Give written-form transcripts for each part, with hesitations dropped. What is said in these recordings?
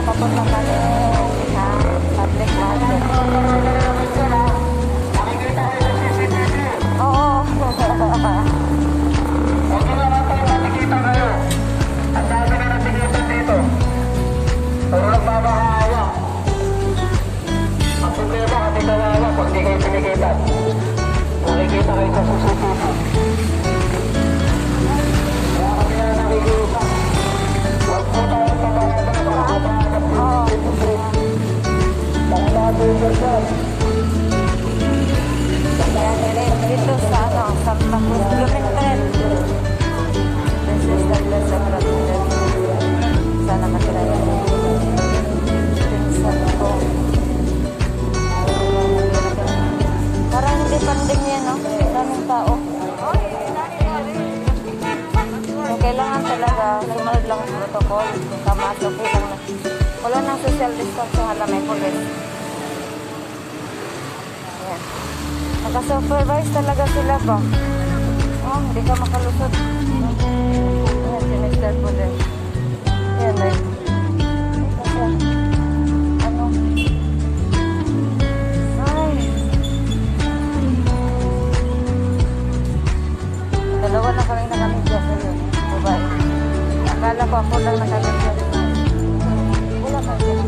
papunta kami sa public market. Oo. Okay naman tayo nakikita kayo. Ang dami na natikitan dito. Pero nagmamahaya. Ang problema kasi kawawa pag di kayo tinikitan. Nakikita kayo sa susususo. Kaya kami na nakikita. Huwag po tayo tabayan ng mga kabayan ng Pilipinas. Tanggapin ko siya. Dito sa Santa Cruz Blumentritt. This is the place of Blumentritt. Sana makilala niyo. Pinsan ko. Parang hindi pandemya, no? Daming tao. So, kailangan talaga sumunod lang ang protocol. Kamasok lang na. Wala nang social distance sa hala may police. Ayan. Naka-supervise talaga sila ba? Oh, hindi ka makalusot. Ayan, sinister po din. Ayan, ay. Kasi, ano? Ay. Dalawa na kami nakamidya sa yun. Babae. Akala ko ako lang nakamidya. Wala ka yun.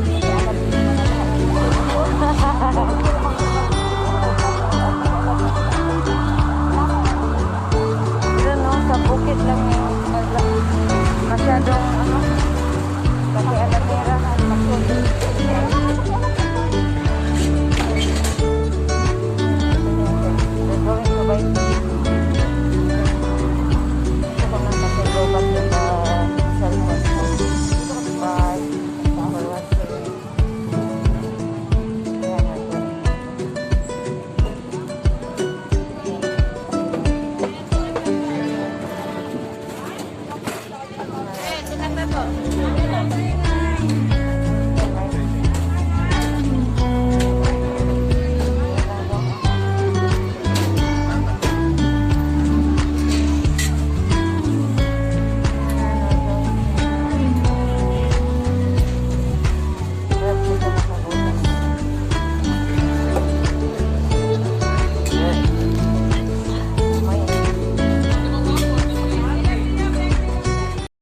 Sa bukid lang yung masyadong